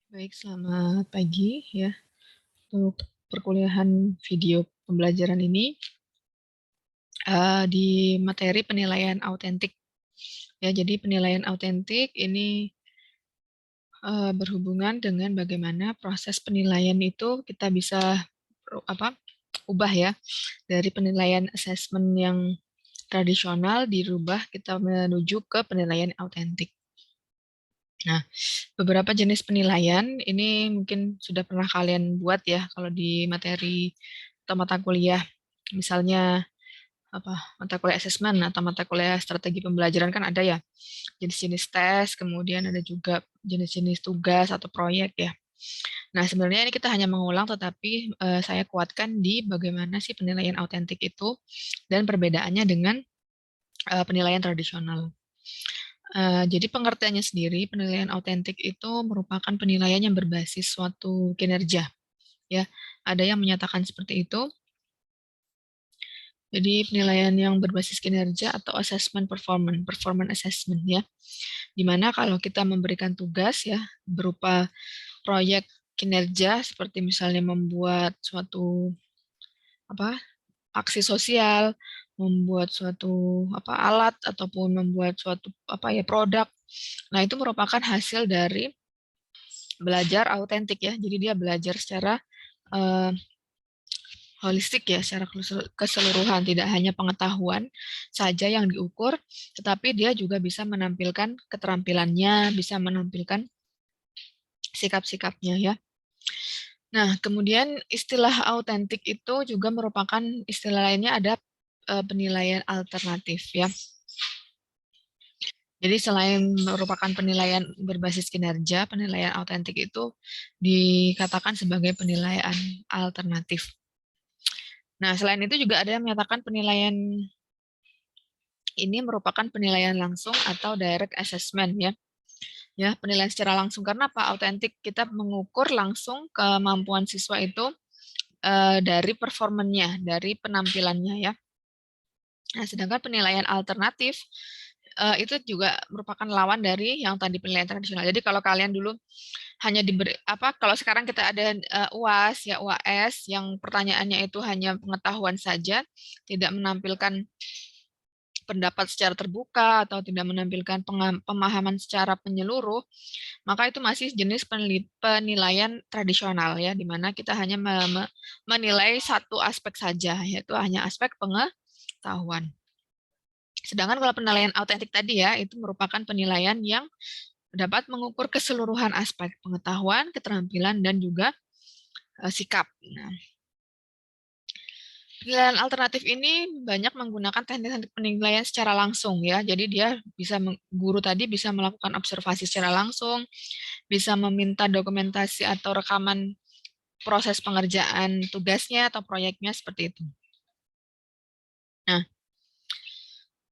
Baik, selamat pagi ya. Untuk perkuliahan video pembelajaran ini di materi penilaian autentik. Ya, jadi penilaian autentik ini berhubungan dengan bagaimana proses penilaian itu kita bisa ubah ya dari penilaian asesmen yang tradisional dirubah kita menuju ke penilaian autentik. Nah, beberapa jenis penilaian ini mungkin sudah pernah kalian buat ya kalau di materi atau mata kuliah. Misalnya mata kuliah asesmen atau mata kuliah strategi pembelajaran kan ada ya jenis-jenis tes, kemudian ada juga jenis-jenis tugas atau proyek ya. Nah, sebenarnya ini kita hanya mengulang tetapi saya kuatkan di bagaimana sih penilaian autentik itu dan perbedaannya dengan penilaian tradisional. Jadi pengertiannya sendiri, penilaian autentik itu merupakan penilaian yang berbasis suatu kinerja. Ya, ada yang menyatakan seperti itu. Jadi penilaian yang berbasis kinerja atau assessment performance assessment ya. Dimana kalau kita memberikan tugas ya berupa proyek kinerja seperti misalnya membuat suatu aksi sosial, membuat suatu alat ataupun membuat suatu produk. Nah, itu merupakan hasil dari belajar autentik ya. Jadi dia belajar secara holistik ya, secara keseluruhan, tidak hanya pengetahuan saja yang diukur, tetapi dia juga bisa menampilkan keterampilannya, bisa menampilkan sikap-sikapnya ya. Nah, kemudian istilah autentik itu juga merupakan istilah lainnya ada penilaian alternatif ya. Jadi selain merupakan penilaian berbasis kinerja, penilaian autentik itu dikatakan sebagai penilaian alternatif. Nah, selain itu juga ada yang menyatakan penilaian ini merupakan penilaian langsung atau direct assessment ya. Ya, penilaian secara langsung karena apa? Autentik kita mengukur langsung kemampuan siswa itu dari performanya, dari penampilannya ya. Nah, sedangkan penilaian alternatif itu juga merupakan lawan dari yang tadi penilaian tradisional. Jadi kalau kalian dulu hanya diberi kalau sekarang kita ada UAS ya UAS yang pertanyaannya itu hanya pengetahuan saja, tidak menampilkan pendapat secara terbuka atau tidak menampilkan pemahaman secara penyeluruh, maka itu masih jenis penilaian tradisional ya, di mana kita hanya menilai satu aspek saja, yaitu hanya aspek pengetahuan. Sedangkan kalau penilaian autentik tadi ya, itu merupakan penilaian yang dapat mengukur keseluruhan aspek pengetahuan, keterampilan, dan juga sikap. Nah, penilaian alternatif ini banyak menggunakan teknik penilaian secara langsung ya. Jadi dia bisa guru tadi bisa melakukan observasi secara langsung, bisa meminta dokumentasi atau rekaman proses pengerjaan tugasnya atau proyeknya seperti itu. Nah,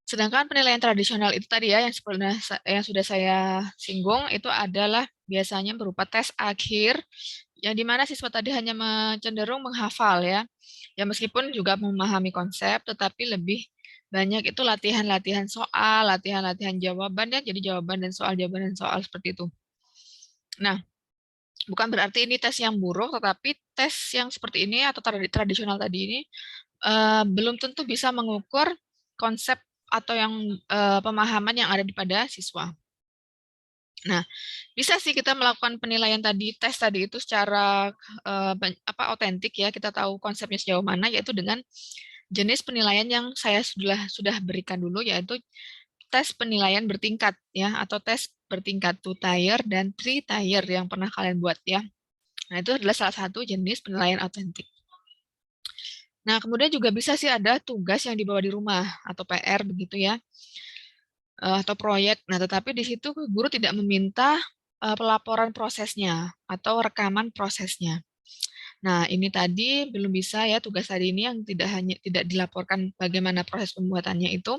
sedangkan penilaian tradisional itu tadi ya yang sudah saya singgung itu adalah biasanya berupa tes akhir yang dimana siswa tadi hanya cenderung menghafal ya. Ya meskipun juga memahami konsep tetapi lebih banyak itu latihan-latihan soal, latihan-latihan jawaban ya, jadi jawaban dan soal seperti itu. Nah, bukan berarti ini tes yang buruk, tetapi tes yang seperti ini atau tradisional tadi ini belum tentu bisa mengukur konsep atau yang pemahaman yang ada pada siswa. Nah, bisa sih kita melakukan penilaian tadi, tes tadi itu secara otentik ya, kita tahu konsepnya sejauh mana, yaitu dengan jenis penilaian yang saya sudah berikan dulu, yaitu tes penilaian bertingkat ya, atau tes bertingkat 2-tier dan 3-tier yang pernah kalian buat ya. Nah, itu adalah salah satu jenis penilaian autentik. Nah, kemudian juga bisa sih ada tugas yang dibawa di rumah atau PR begitu ya, atau proyek. Nah, tetapi di situ guru tidak meminta pelaporan prosesnya atau rekaman prosesnya. Nah, ini tadi belum bisa ya, tugas tadi ini yang tidak dilaporkan bagaimana proses pembuatannya itu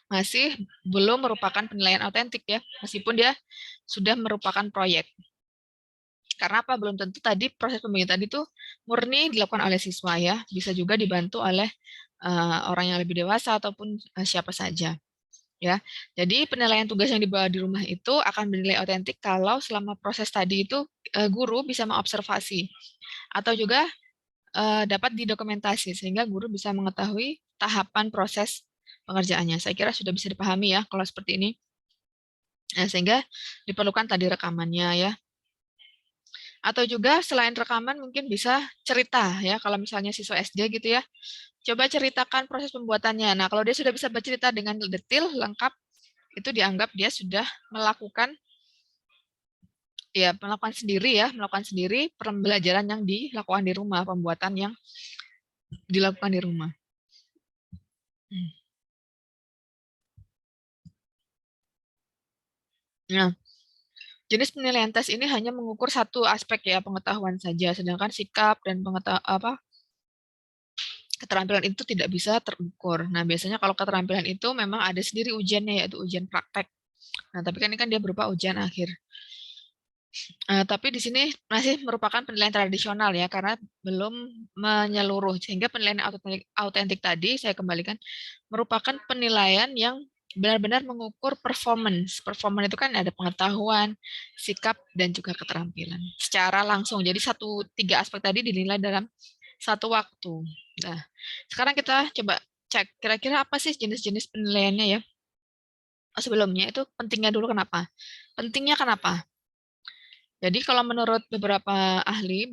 masih belum merupakan penilaian autentik ya, meskipun dia sudah merupakan proyek. Karena apa? Belum tentu tadi proses pembuatan itu murni dilakukan oleh siswa ya, bisa juga dibantu oleh orang yang lebih dewasa ataupun siapa saja. ya. Jadi penilaian tugas yang dibawa di rumah itu akan bernilai otentik kalau selama proses tadi itu guru bisa mengobservasi atau juga dapat didokumentasi sehingga guru bisa mengetahui tahapan proses pengerjaannya. Saya kira sudah bisa dipahami ya kalau seperti ini. Nah, sehingga diperlukan tadi rekamannya ya. Atau juga selain rekaman mungkin bisa cerita ya, kalau misalnya siswa SD gitu ya. Coba ceritakan proses pembuatannya. Nah, kalau dia sudah bisa bercerita dengan detail, lengkap, itu dianggap dia sudah melakukan melakukan sendiri pembelajaran yang dilakukan di rumah, pembuatan yang dilakukan di rumah. Nah, jenis penilaian tes ini hanya mengukur satu aspek ya, pengetahuan saja, sedangkan sikap dan keterampilan itu tidak bisa terukur. Nah, biasanya kalau keterampilan itu memang ada sendiri ujiannya, yaitu ujian praktek. Nah, tapi kan ini kan dia berupa ujian akhir. Tapi di sini masih merupakan penilaian tradisional ya, karena belum menyeluruh. Sehingga penilaian autentik tadi, saya kembalikan, merupakan penilaian yang benar-benar mengukur performance. Performance itu kan ada pengetahuan, sikap, dan juga keterampilan. Secara langsung, jadi tiga aspek tadi dinilai dalam satu waktu. Nah, sekarang kita coba cek kira-kira apa sih jenis-jenis penilaiannya ya. Sebelumnya itu pentingnya dulu kenapa? Pentingnya kenapa? Jadi kalau menurut beberapa ahli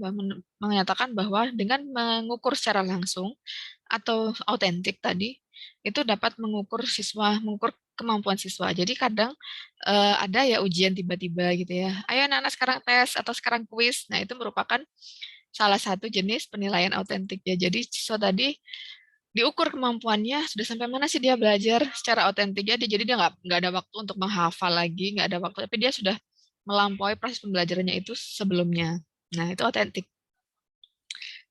menyatakan bahwa dengan mengukur secara langsung atau autentik tadi itu dapat mengukur kemampuan siswa. Jadi kadang ada ya ujian tiba-tiba gitu ya. Ayo anak-anak sekarang tes atau sekarang kuis. Nah, itu merupakan salah satu jenis penilaian autentik ya. Jadi siswa tadi diukur kemampuannya sudah sampai mana sih dia belajar secara autentik ya. Jadi dia nggak ada waktu untuk menghafal lagi, nggak ada waktu, tapi dia sudah melampaui proses pembelajarannya itu sebelumnya. Nah, itu autentik.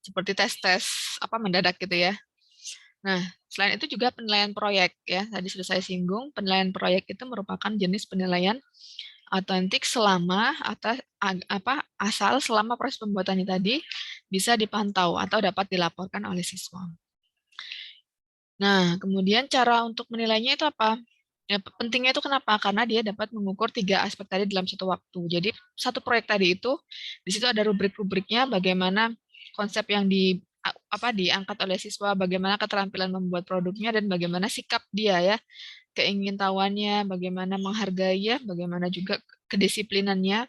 Seperti tes-tes mendadak gitu ya. Nah, selain itu juga penilaian proyek ya. Tadi sudah saya singgung, penilaian proyek itu merupakan jenis penilaian autentik asal selama proses pembuatannya tadi bisa dipantau atau dapat dilaporkan oleh siswa. Nah, kemudian cara untuk menilainya itu apa? Ya, pentingnya itu kenapa? Karena dia dapat mengukur tiga aspek tadi dalam satu waktu. Jadi satu proyek tadi itu di situ ada rubrik-rubriknya, bagaimana konsep yang diangkat oleh siswa, bagaimana keterampilan membuat produknya, dan bagaimana sikap dia ya, keingintahuannya, bagaimana menghargai ya, bagaimana juga kedisiplinannya,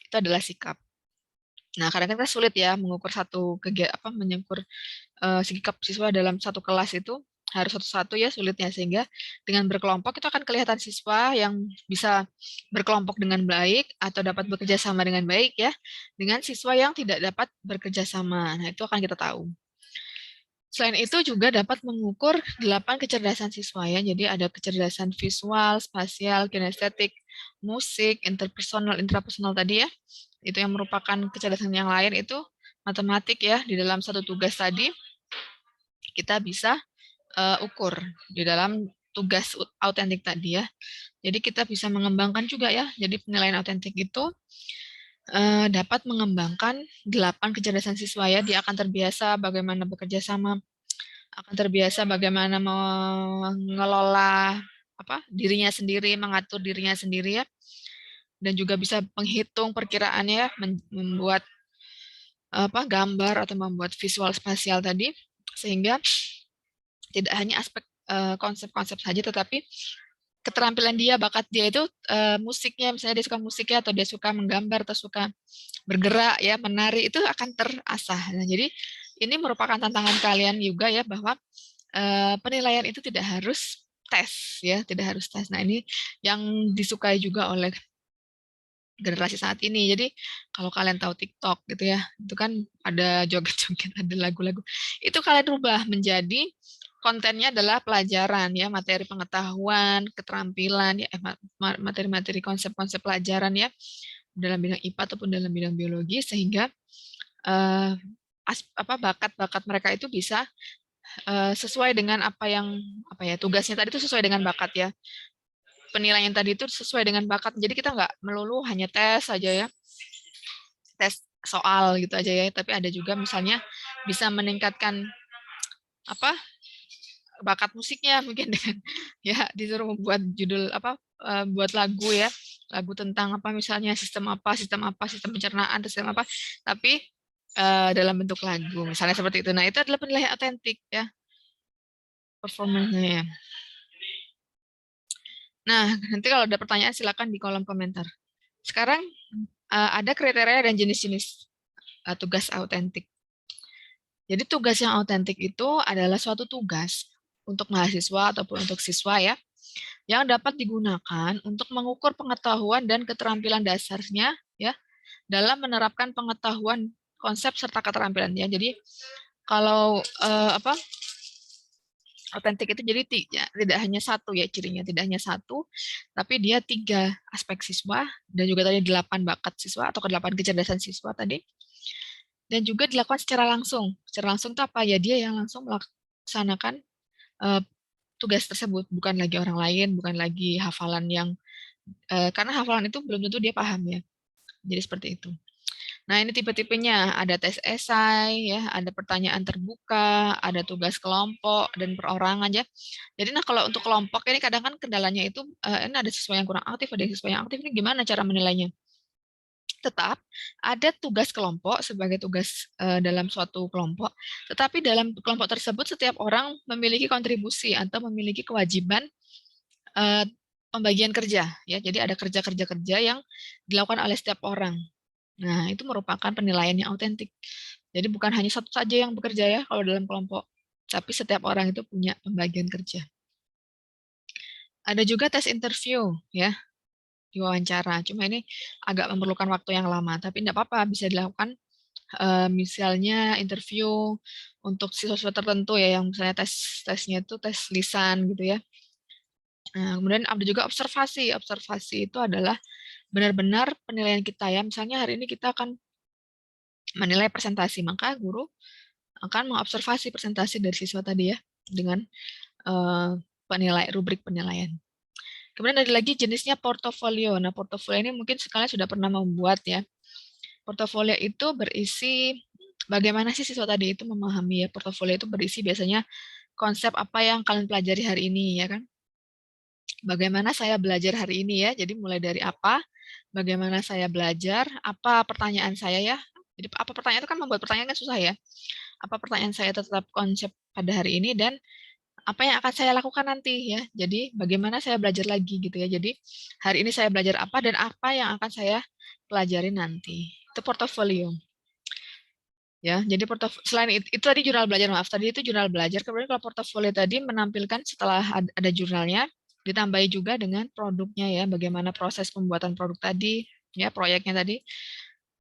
itu adalah sikap. Nah, kadang-kadang sulit ya mengukur sikap siswa dalam satu kelas itu harus satu-satu ya sulitnya, sehingga dengan berkelompok itu akan kelihatan siswa yang bisa berkelompok dengan baik atau dapat bekerja sama dengan baik ya, dengan siswa yang tidak dapat bekerja sama. Nah, itu akan kita tahu. Selain itu juga dapat mengukur 8 kecerdasan siswa ya. Jadi ada kecerdasan visual, spasial, kinestetik, musik, interpersonal, intrapersonal tadi ya. Itu yang merupakan kecerdasan yang lain itu matematik ya. Di dalam satu tugas tadi kita bisa ukur di dalam tugas autentik tadi ya. Jadi kita bisa mengembangkan juga ya. Jadi penilaian autentik itu dapat mengembangkan 8 kecerdasan siswa ya. Dia akan terbiasa bagaimana bekerja sama, akan terbiasa bagaimana mengelola dirinya sendiri, mengatur dirinya sendiri ya. Dan juga bisa menghitung perkiraannya ya, membuat gambar atau membuat visual spasial tadi, sehingga tidak hanya aspek konsep-konsep saja, tetapi keterampilan dia, bakat dia itu musiknya, misalnya dia suka musiknya atau dia suka menggambar atau suka bergerak ya, menari, itu akan terasah. Nah, jadi ini merupakan tantangan kalian juga ya, bahwa penilaian itu tidak harus tes ya, tidak harus tes. Nah, ini yang disukai juga oleh generasi saat ini. Jadi kalau kalian tahu TikTok gitu ya, itu kan ada joget-joget, ada lagu-lagu. Itu kalian rubah menjadi kontennya adalah pelajaran ya, materi pengetahuan, keterampilan ya, materi-materi konsep-konsep pelajaran ya, dalam bidang IPA ataupun dalam bidang biologi, sehingga bakat-bakat mereka itu bisa sesuai dengan tugasnya tadi itu sesuai dengan bakat ya. Penilaian tadi itu sesuai dengan bakat. Jadi kita nggak melulu hanya tes saja ya, tes soal gitu aja ya. Tapi ada juga misalnya bisa meningkatkan bakat musiknya mungkin dengan ya disuruh membuat judul apa buat lagu ya, lagu tentang apa misalnya sistem pencernaan, sistem apa, tapi dalam bentuk lagu misalnya seperti itu. Nah, itu adalah penilaian autentik ya, performanya ya. Nah, nanti kalau ada pertanyaan silakan di kolom komentar. Sekarang ada kriteria dan jenis-jenis tugas autentik. Jadi tugas yang autentik itu adalah suatu tugas untuk mahasiswa ataupun untuk siswa ya, yang dapat digunakan untuk mengukur pengetahuan dan keterampilan dasarnya ya dalam menerapkan pengetahuan, konsep serta keterampilannya. Jadi kalau autentik itu jadi tidak hanya satu ya cirinya, tidak hanya satu, tapi dia 3 aspek siswa dan juga tadi 8 bakat siswa atau 8 kecerdasan siswa tadi. Dan juga dilakukan secara langsung. Secara langsung itu apa ya? Dia yang langsung melaksanakan tugas tersebut, bukan lagi orang lain, bukan lagi hafalan yang karena hafalan itu belum tentu dia paham ya. Jadi seperti itu. Nah, ini tipe-tipenya, ada tes esai, ya, ada pertanyaan terbuka, ada tugas kelompok, dan perorangan ya. Jadi, nah kalau untuk kelompok ini kadang kan kendalanya itu, ini ada siswa yang kurang aktif, ada siswa yang aktif, ini gimana cara menilainya? Tetap ada tugas kelompok sebagai tugas dalam suatu kelompok, tetapi dalam kelompok tersebut setiap orang memiliki kontribusi atau memiliki kewajiban pembagian kerja, ya. Jadi ada kerja-kerja yang dilakukan oleh setiap orang. Nah, itu merupakan penilaian yang autentik. Jadi bukan hanya satu saja yang bekerja ya kalau dalam kelompok, tapi setiap orang itu punya pembagian kerja. Ada juga tes interview ya, diwawancara. Cuma ini agak memerlukan waktu yang lama, tapi tidak apa-apa, bisa dilakukan misalnya interview untuk siswa-siswa tertentu ya, yang misalnya tesnya itu tes lisan gitu ya. Nah, kemudian ada juga observasi. Observasi itu adalah benar-benar penilaian kita ya. Misalnya hari ini kita akan menilai presentasi, maka guru akan mengobservasi presentasi dari siswa tadi ya dengan rubrik penilaian. Kemudian ada lagi jenisnya portofolio. Nah, portofolio ini mungkin sekalian sudah pernah membuat ya. Portofolio itu berisi bagaimana sih siswa tadi itu memahami ya. Portofolio itu berisi biasanya konsep apa yang kalian pelajari hari ini ya kan. Bagaimana saya belajar hari ini ya. Jadi mulai dari apa, bagaimana saya belajar, apa pertanyaan saya ya. Jadi apa pertanyaan itu kan membuat pertanyaan kan susah ya. Apa pertanyaan saya tetap konsep pada hari ini dan apa yang akan saya lakukan nanti ya. Jadi bagaimana saya belajar lagi gitu ya. Jadi hari ini saya belajar apa dan apa yang akan saya pelajari nanti. Itu portofolio. Ya, jadi selain itu tadi jurnal belajar, maaf, tadi itu jurnal belajar. Kemudian kalau portofolio tadi menampilkan setelah ada jurnalnya, ditambahi juga dengan produknya ya, bagaimana proses pembuatan produk tadi, ya proyeknya tadi,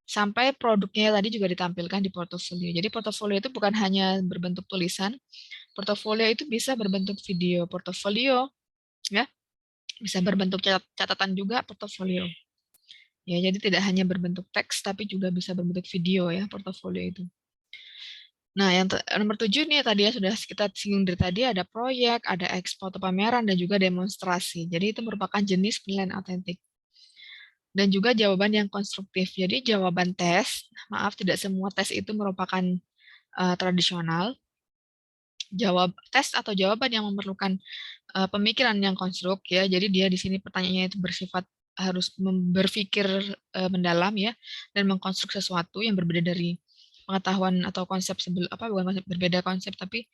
sampai produknya tadi juga ditampilkan di portofolio. Jadi portofolio itu bukan hanya berbentuk tulisan, portofolio itu bisa berbentuk video portofolio, ya, bisa berbentuk catatan juga portofolio. Ya, jadi tidak hanya berbentuk teks, tapi juga bisa berbentuk video ya portofolio itu. Nah, yang nomor 7 nih tadi ya sudah kita singgung dari tadi, ada proyek, ada ekspo atau pameran, dan juga demonstrasi. Jadi itu merupakan jenis penilaian autentik. Dan juga jawaban yang konstruktif. Jadi jawaban tes, maaf tidak semua tes itu merupakan tradisional. Tes atau jawaban yang memerlukan pemikiran yang konstruk ya. Jadi dia di sini pertanyaannya itu bersifat harus berpikir mendalam ya dan mengkonstruk sesuatu yang berbeda dari pengetahuan atau konsep bukan konsep, berbeda konsep tapi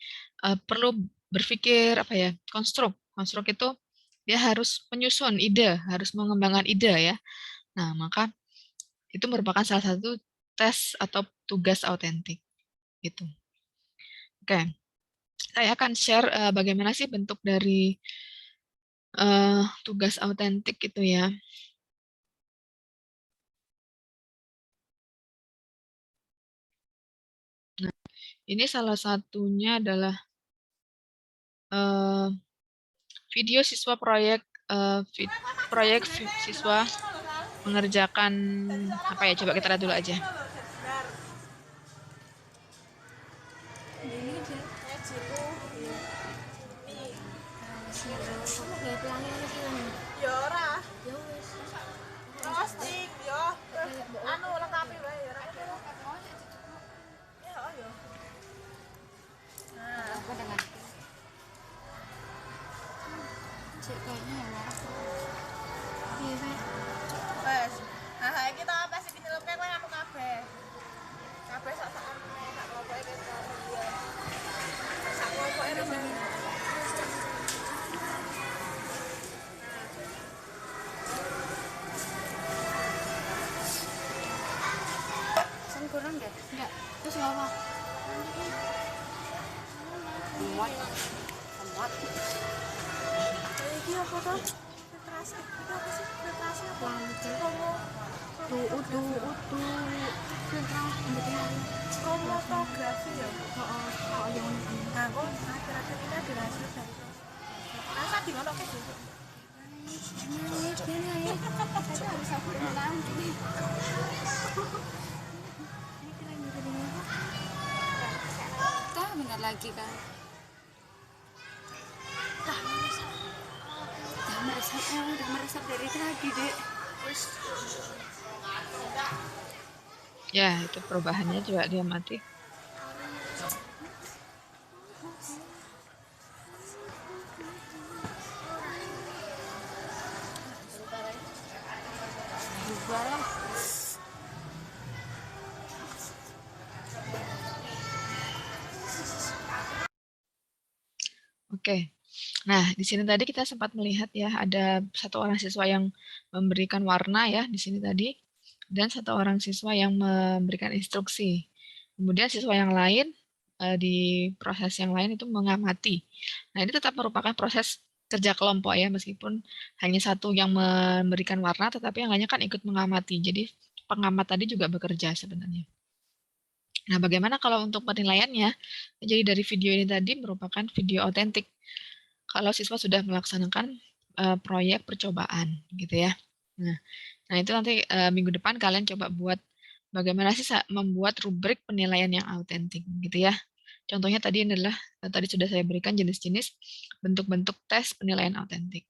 perlu berpikir apa ya, konstruk. Konstruk itu dia harus menyusun ide, harus mengembangkan ide ya. Nah, maka itu merupakan salah satu tes atau tugas autentik gitu. Oke. Saya akan share bagaimana sih bentuk dari tugas autentik itu ya. Nah, ini salah satunya adalah video siswa proyek siswa mengerjakan apa ya? Coba kita lihat dulu aja. kurang nggak? Enggak. Terus nggak apa? Muat. Muat. Ini apa tuh? Filtrasi. Itu apa sih? Filtrasi apa? Promo. Udu. Filter pembukaan. Kromatografi ya? Oh, yang ini. Nah, aku akhir-akhir ini ada hasil dari rasa di mana ke sih? Saya harus aku ulang. Ini keren gitu deh. Tah bentar lagi kan. Udah meresap dari tadi, Dek. Ya, itu perubahannya juga dia mati. Oke. Nah, di sini tadi kita sempat melihat ya, ada satu orang siswa yang memberikan warna ya di sini tadi, dan satu orang siswa yang memberikan instruksi. Kemudian siswa yang lain di proses yang lain itu mengamati. Nah, ini tetap merupakan proses kerja kelompok ya, meskipun hanya satu yang memberikan warna, tetapi yang lainnya kan ikut mengamati. Jadi pengamat tadi juga bekerja sebenarnya. Nah, bagaimana kalau untuk penilaiannya? Jadi dari video ini tadi merupakan video otentik kalau siswa sudah melaksanakan proyek percobaan gitu ya. Nah itu nanti minggu depan kalian coba buat bagaimana sih membuat rubrik penilaian yang autentik gitu ya. Contohnya tadi adalah tadi sudah saya berikan jenis-jenis bentuk-bentuk tes penilaian autentik.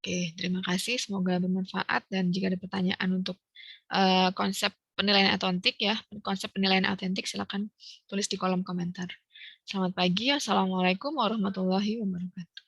Oke, terima kasih. Semoga bermanfaat dan jika ada pertanyaan untuk konsep penilaian autentik ya, konsep penilaian autentik silakan tulis di kolom komentar. Selamat pagi, assalamualaikum warahmatullahi wabarakatuh.